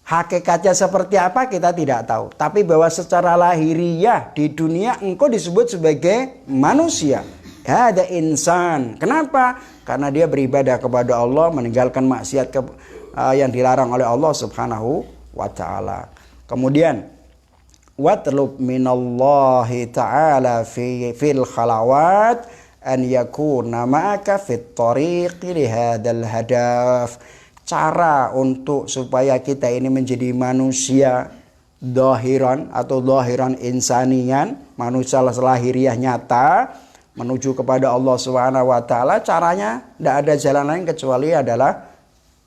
Hakikatnya seperti apa kita tidak tahu. Tapi bahwa secara lahiriah di dunia engkau disebut sebagai manusia. Ada insan. Kenapa? Karena dia beribadah kepada Allah, meninggalkan maksiat yang dilarang oleh Allah Subhanahu wa taala. Kemudian watlub minallahi ta'ala fil khalawat an yakuna ma'aka fit tariqi li hadzal hadaf. Cara untuk supaya kita ini menjadi manusia dhahiran atau dhahiran insanian, manusia lahiriah nyata menuju kepada Allah Subhanahu wa taala, caranya tidak ada jalan lain kecuali adalah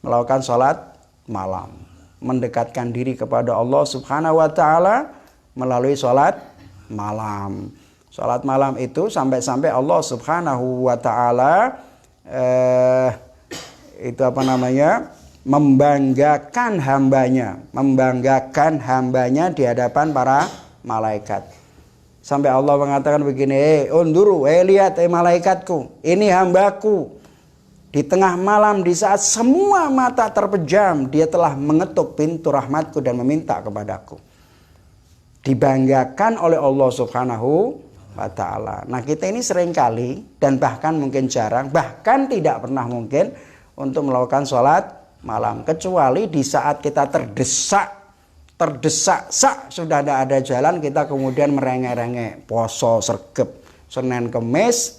melakukan salat malam, mendekatkan diri kepada Allah Subhanahu wa taala melalui salat malam. Salat malam itu sampai-sampai Allah Subhanahu wa taala membanggakan hambanya di hadapan para malaikat. Sampai Allah mengatakan begini, unduru, lihat malaikatku, ini hambaku. Di tengah malam, di saat semua mata terpejam, dia telah mengetuk pintu rahmatku dan meminta kepadaku. Dibanggakan oleh Allah Subhanahu wa ta'ala. Nah, kita ini seringkali dan bahkan mungkin jarang, bahkan tidak pernah mungkin untuk melakukan sholat malam, kecuali di saat kita terdesak sudah tidak ada jalan, kita kemudian merengek-rengek puasa sregep Senin Kemis,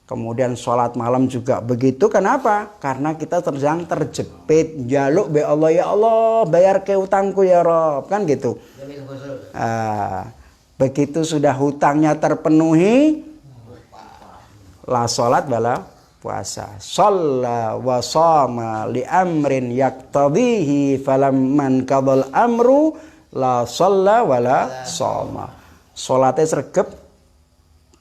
kemudian sholat malam juga begitu. Kenapa? Karena kita terjepit, jaluk be Allah, ya Allah bayar ke hutangku ya Rob, kan gitu. Begitu sudah hutangnya terpenuhi, la sholat bala puasa. Shalla wa shama li amrin yaqtadihi falamman qadal amru la shalla wa la shama. Salatnya sregep,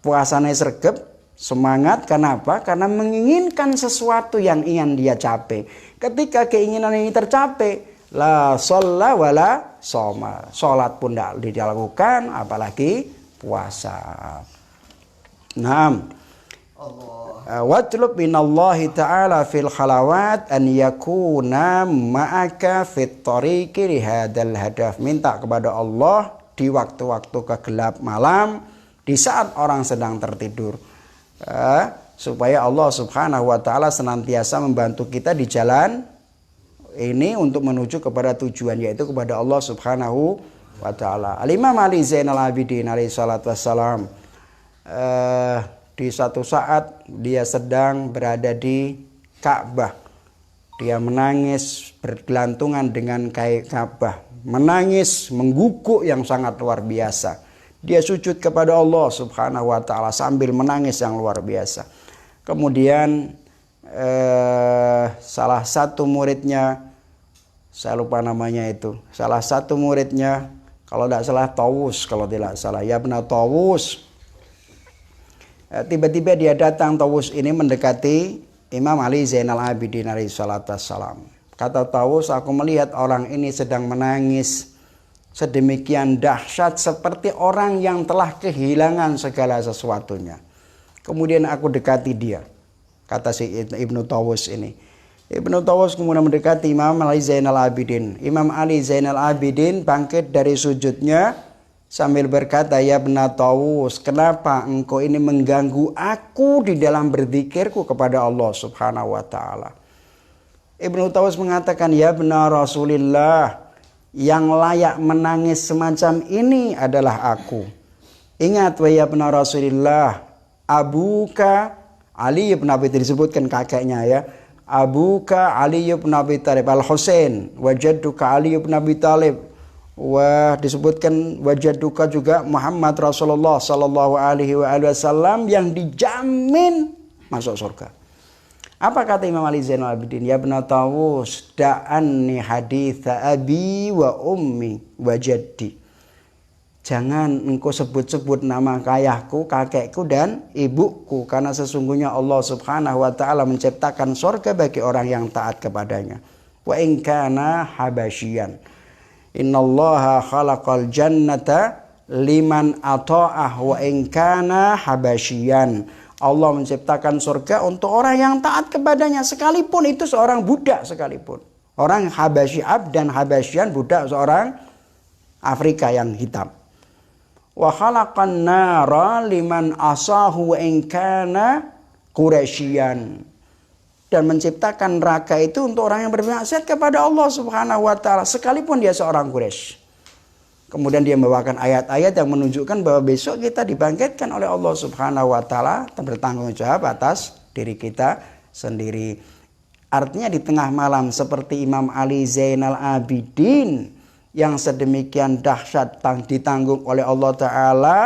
puasanya sregep, semangat. Kenapa? Karena menginginkan sesuatu yang ingin dia capai. Ketika keinginan ini tercapai, la shalla wa la shama. Salat pun tidak dilakukan, apalagi puasa. Naam. Watlub minallahi ta'ala fil khalawat an yakuna ma'aka fit tariqi li hadzal hadaf. Minta kepada Allah di waktu-waktu kegelap malam, di saat orang sedang tertidur, supaya Allah Subhanahu wa taala senantiasa membantu kita di jalan ini untuk menuju kepada tujuan, yaitu kepada Allah Subhanahu wa taala. Al-Imam Ali Zainal Abidin alaihi salatu wassalam, di satu saat dia sedang berada di Ka'bah. Dia menangis bergelantungan dengan Ka'bah. Menangis, mengguguk yang sangat luar biasa. Dia sujud kepada Allah Subhanahu wa taala sambil menangis yang luar biasa. Kemudian salah satu muridnya, saya lupa namanya itu. Salah satu muridnya, kalau tidak salah Tawus, kalau tidak salah ya benar Tawus. Tiba-tiba dia datang, Tawus ini mendekati Imam Ali Zainal Abidin alaihi salatu wassalam. Kata Tawus, aku melihat orang ini sedang menangis sedemikian dahsyat seperti orang yang telah kehilangan segala sesuatunya. Kemudian aku dekati dia, kata si Ibnu Tawus ini. Ibnu Tawus kemudian mendekati Imam Ali Zainal Abidin. Imam Ali Zainal Abidin bangkit dari sujudnya sambil berkata, ya Ibnu Tawus, kenapa engkau ini mengganggu aku di dalam berzikirku kepada Allah Subhanahu wa taala? Ibnu Tawus mengatakan, ya benar Rasulullah, yang layak menangis semacam ini adalah aku. Ingat, ya benar Rasulullah, abuka Ali ibn Abi Thalib, disebutkan kakeknya ya. Abuka Ali ibn Abi Thalib al-Husain, wajadduka Ali ibn Abi Thalib. Wah, disebutkan wajaduka juga Muhammad Rasulullah sallallahu alaihi wasallam yang dijamin masuk surga. Apa kata Imam Ali Zainal Abidin? Ya ibna Tawus, da'anni haditha abi wa ummi wa jaddi. Jangan engkau sebut-sebut nama ayahku, kakekku dan ibuku, karena sesungguhnya Allah Subhanahu wa taala menciptakan surga bagi orang yang taat kepadanya. Wa in kana habasyian. Innallaha khalaqal jannata liman ata'ah wa in kana habasyian. Allah menciptakan surga untuk orang yang taat kepadanya, sekalipun itu seorang budak sekalipun. Orang Habasyi dan Habasyian, budak seorang Afrika yang hitam. Wa khalaqan nara liman asahu wa in kana Quraisyan. Dan menciptakan neraka itu untuk orang yang bermaksiat kepada Allah Subhanahu wa taala, sekalipun dia seorang Quraisy. Kemudian dia membawakan ayat-ayat yang menunjukkan bahwa besok kita dibangkitkan oleh Allah Subhanahu wa taala dan bertanggung jawab atas diri kita sendiri. Artinya di tengah malam seperti Imam Ali Zainal Abidin yang sedemikian dahsyat ditanggung oleh Allah taala,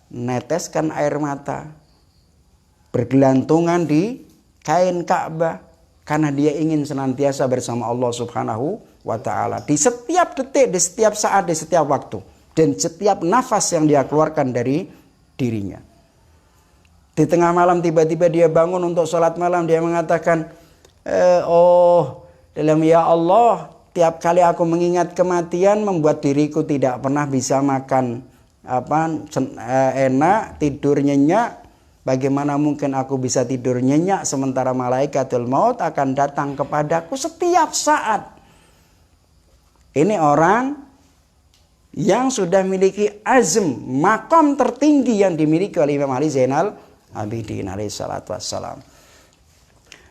neteskan air mata, bergelantungan di kain Ka'bah karena dia ingin senantiasa bersama Allah Subhanahu wa ta'ala di setiap detik, di setiap saat, di setiap waktu, dan setiap nafas yang dia keluarkan dari dirinya. Di tengah malam tiba-tiba dia bangun untuk sholat malam, dia mengatakan, ya Allah, tiap kali aku mengingat kematian membuat diriku tidak pernah bisa makan enak, tidur nyenyak. Bagaimana mungkin aku bisa tidur nyenyak sementara malaikatul maut akan datang kepadaku setiap saat. Ini orang yang sudah memiliki azm, makom tertinggi yang dimiliki oleh Imam Ali Zainal Abidin alaihi salatu wassalam.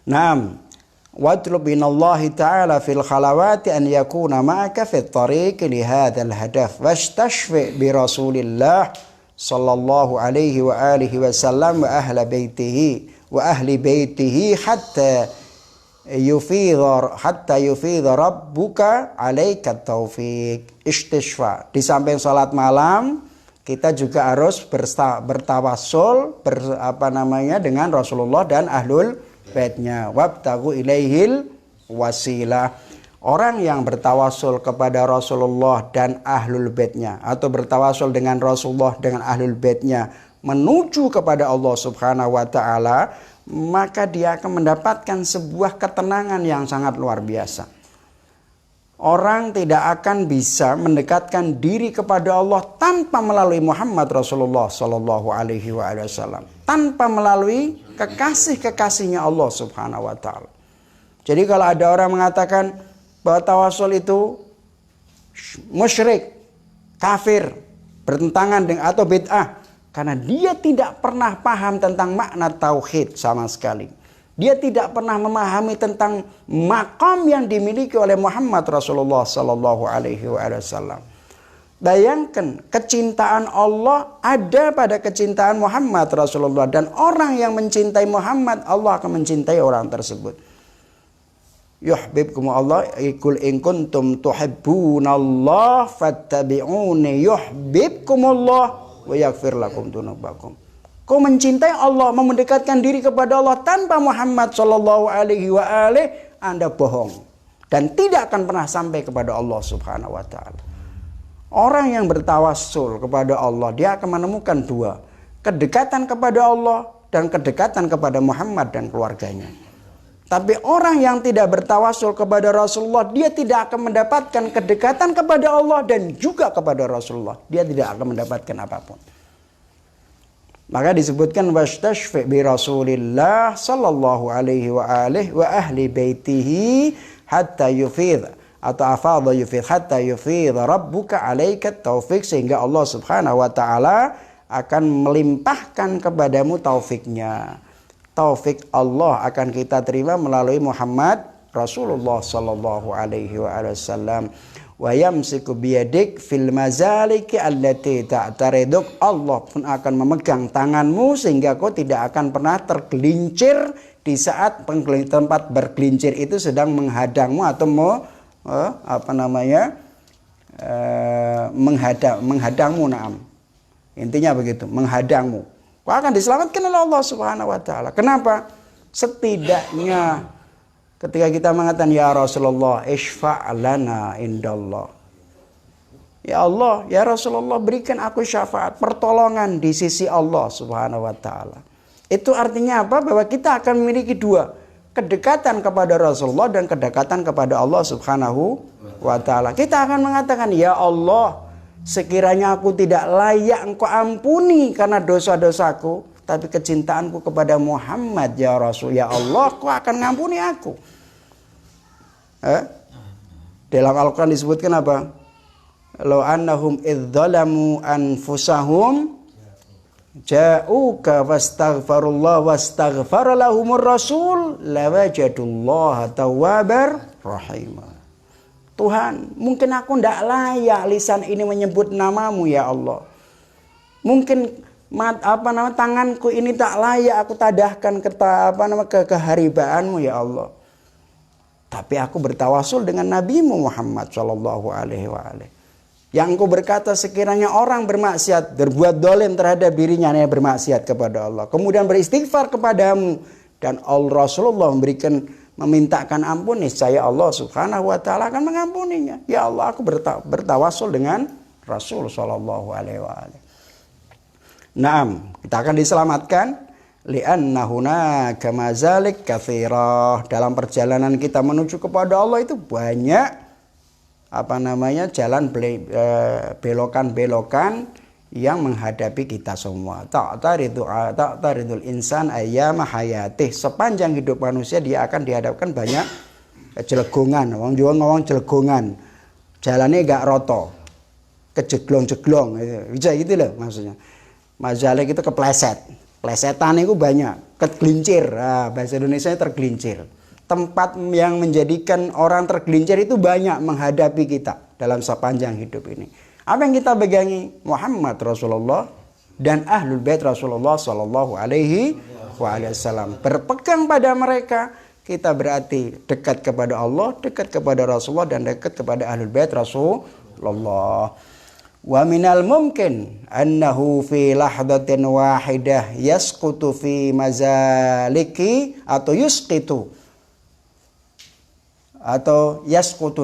Naam, watlub minallahi ta'ala fil khalawati an yakuna ma'aka fit tariq li hadzal hadaf wastashfi bi Rasulillah sallallahu alaihi wa alihi wasallam wa ahli baitihi hatta yufidha rabbuka alaika taufiq. Istishfa. Di samping salat malam kita juga harus bertawassul dengan Rasulullah dan ahlul baitnya. Wabtagu ilaihil wasilah. Orang yang bertawassul kepada Rasulullah dan ahlul baitnya, atau bertawassul dengan Rasulullah dengan ahlul baitnya menuju kepada Allah Subhanahu wa taala, maka dia akan mendapatkan sebuah ketenangan yang sangat luar biasa. Orang tidak akan bisa mendekatkan diri kepada Allah tanpa melalui Muhammad Rasulullah sallallahu alaihi wasallam, tanpa melalui kekasih-kekasihnya Allah Subhanahu wa taala. Jadi kalau ada orang mengatakan bahwa tawasul itu musyrik, kafir, bertentangan dengan atau bid'ah, karena dia tidak pernah paham tentang makna tauhid sama sekali. Dia tidak pernah memahami tentang maqam yang dimiliki oleh Muhammad Rasulullah sallallahu alaihi wasallam. Bayangkan, kecintaan Allah ada pada kecintaan Muhammad Rasulullah, dan orang yang mencintai Muhammad, Allah akan mencintai orang tersebut. Yuhibbukum Allah, qul in kuntum tuhibbunallah fattabi'uni yuhibbukumullah wa yaghfir lakum dzunubakum. Kau mencintai Allah, mau mendekatkan diri kepada Allah tanpa Muhammad sallallahu alaihi wa alihi, Anda bohong dan tidak akan pernah sampai kepada Allah Subhanahu wa taala. Orang yang bertawassul kepada Allah, dia akan menemukan dua, kedekatan kepada Allah dan kedekatan kepada Muhammad dan keluarganya. Tapi orang yang tidak bertawassul kepada Rasulullah, dia tidak akan mendapatkan kedekatan kepada Allah dan juga kepada Rasulullah. Dia tidak akan mendapatkan apapun. Maka disebutkan wastashfi bi Rasulillah sallallahu alaihi wa alihi wa ahli baitihi hatta yufidh, atau afadha yufidh hatta yufidh rabbuka alaika taufiq, sehingga Allah Subhanahu wa taala akan melimpahkan kepadamu taufiknya. Taufik Allah akan kita terima melalui Muhammad Rasulullah sallallahu alaihi wasallam. Wa yamsiku biyadik fil mazaliki allati ta'tariduk. Allah pun akan memegang tanganmu sehingga kau tidak akan pernah tergelincir di saat tempat bergelincir itu sedang menghadangmu atau menghadangmu. Naam. Intinya begitu, menghadangmu. Kau akan diselamatkan oleh Allah Subhanahu wa taala. Kenapa? Setidaknya ketika kita mengatakan ya Rasulullah isfa' lana indallah. Ya Allah, ya Rasulullah berikan aku syafaat, pertolongan di sisi Allah Subhanahu wa taala. Itu artinya apa? Bahwa kita akan memiliki dua, kedekatan kepada Rasulullah dan kedekatan kepada Allah Subhanahu wa taala. Kita akan mengatakan, "Ya Allah, sekiranya aku tidak layak Engkau ampuni karena dosa-dosaku, tapi kecintaanku kepada Muhammad ya Rasul, ya Allah, Kau akan ngampuni aku." Dalam Al-Qur'an disebutkan apa? Law annahum idzalamu anfusahum ja'uka wastaghfirullah wastaghfara lahumur rasul lawajadullaha tawwabar rahimah. Tuhan, mungkin aku tidak layak lisan ini menyebut namamu ya Allah. Mungkin tanganku ini tak layak aku tadahkan keharibaanmu ya Allah. Tapi aku bertawasul dengan Nabimu Muhammad sallallahu alaihi wasallam. Yang Engkau berkata sekiranya orang bermaksiat, berbuat dolim terhadap dirinya, yang bermaksiat kepada Allah, kemudian beristighfar kepadamu, dan Rasulullah memintakan ampun, niscaya Allah Subhanahu wa taala akan mengampuninya. Ya Allah, aku bertawasul dengan Rasul sallallahu alaihi wasallam. Naam, kita akan diselamatkan li'anna hunaka mazalik katsirah. Dalam perjalanan kita menuju kepada Allah itu banyak jalan belokan-belokan yang menghadapi kita semua. Ta'taridul insan ayyama hayatih. Sepanjang hidup manusia dia akan dihadapkan banyak jelegongan. Wong Jawa ngomong jelegongan. Jalannya gak roto. Kejeglong-jeglong bisa gitu loh maksudnya. Mazalik itu kepleset. Plesetan itu banyak. Kegelincir. Bahasa Indonesia tergelincir. Tempat yang menjadikan orang tergelincir itu banyak menghadapi kita dalam sepanjang hidup ini. Apa yang kita pegangi? Muhammad Rasulullah dan Ahlul Bait Rasulullah sallallahu alaihi wasallam. Berpegang pada mereka, kita berarti dekat kepada Allah, dekat kepada Rasulullah, dan dekat kepada Ahlul Bait Rasulullah. Wa minal mumkin annahu fi lahdatin wahidah yasqutu fi mazaliki atau yusqitu atau yasqutu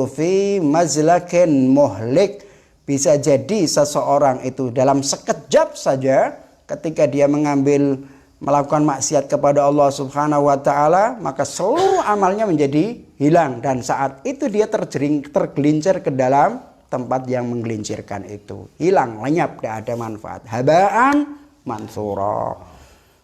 fi mazlakin muhlik. Bisa jadi seseorang itu dalam sekejap saja ketika dia melakukan maksiat kepada Allah Subhanahu wa taala, maka seluruh amalnya menjadi hilang, dan saat itu dia tergelincir ke dalam tempat yang menggelincirkan itu. Hilang, lenyap, tidak ada manfaat. Habaan mansura.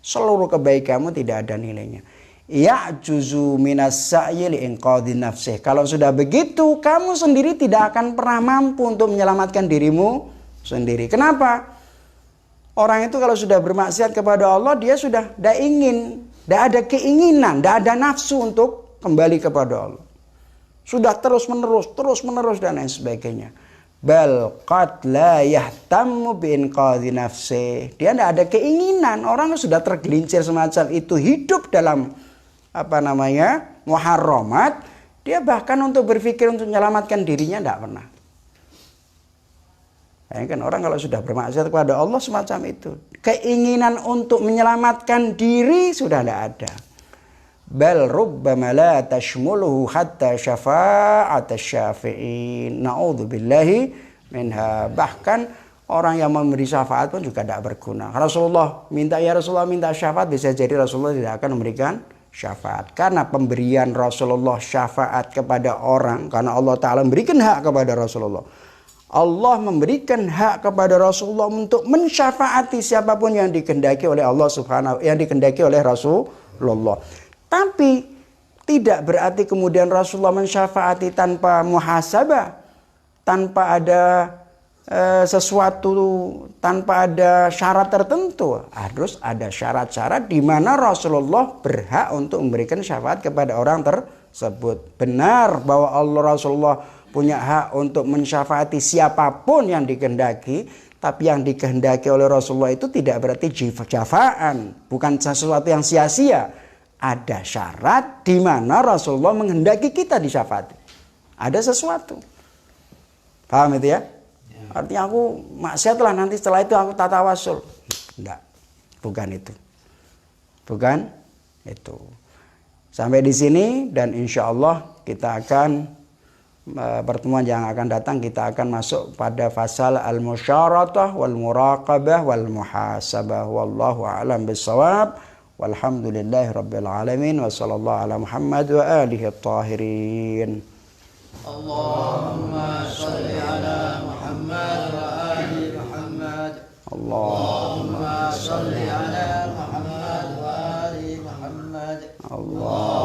Seluruh kebaikanmu tidak ada nilainya. Ya'juzu minas sa'yi li'inqadhi nafsih. Kalau sudah begitu, kamu sendiri tidak akan pernah mampu untuk menyelamatkan dirimu sendiri. Kenapa? Orang itu kalau sudah bermaksiat kepada Allah, dia sudah tidak ingin, tidak ada keinginan, tidak ada nafsu untuk kembali kepada Allah. Sudah terus menerus dan lain sebagainya. Bal qad la yahtammu bi'inqadhi nafsih. Dia tidak ada keinginan. Orang sudah tergelincir semacam itu, hidup dalam muharramat, dia bahkan untuk berpikir untuk menyelamatkan dirinya tidak pernah. Bayangkan orang kalau sudah bermaksiat kepada Allah semacam itu, keinginan untuk menyelamatkan diri sudah tidak ada. Bal rubbama la tashmuluhu hatta syafa'at asy-syafi'in. Na'udzubillahi minha. Bahkan orang yang memberi syafaat pun juga tidak berguna. Rasulullah minta syafaat, bisa jadi Rasulullah tidak akan memberikan syafaat. Karena pemberian Rasulullah syafaat kepada orang, karena Allah Ta'ala memberikan hak kepada Rasulullah. Allah memberikan hak kepada Rasulullah untuk mensyafaati siapapun yang dikehendaki oleh Allah Subhanahu, yang dikehendaki oleh Rasulullah. Tapi tidak berarti kemudian Rasulullah mensyafaati tanpa muhasabah, tanpa ada sesuatu, tanpa ada syarat tertentu. Harus ada syarat-syarat di mana Rasulullah berhak untuk memberikan syafaat kepada orang tersebut. Benar bahwa Rasulullah punya hak untuk mensyafaati siapapun yang dikehendaki, tapi yang dikehendaki oleh Rasulullah itu tidak berarti jafaan, bukan sesuatu yang sia-sia. Ada syarat di mana Rasulullah menghendaki kita disyafaati. Ada sesuatu. Paham itu ya? Artinya aku maksiat lah, nanti setelah itu aku tatawasul. Enggak. Bukan itu. Bukan Itu. Sampai di sini dan insya Allah kita akan pertemuan yang akan datang kita akan masuk pada fasal al-musyaratah wal muraqabah wal muhasabah. Wallahu a'lam bissawab. Walhamdulillahi rabbil alamin wa sallallahu ala Muhammad wa alihi at-tahirin. Allahumma shalli ala Muhammad wa ali Muhammad. Allahumma shalli ala Muhammad wa ali Muhammad. Allah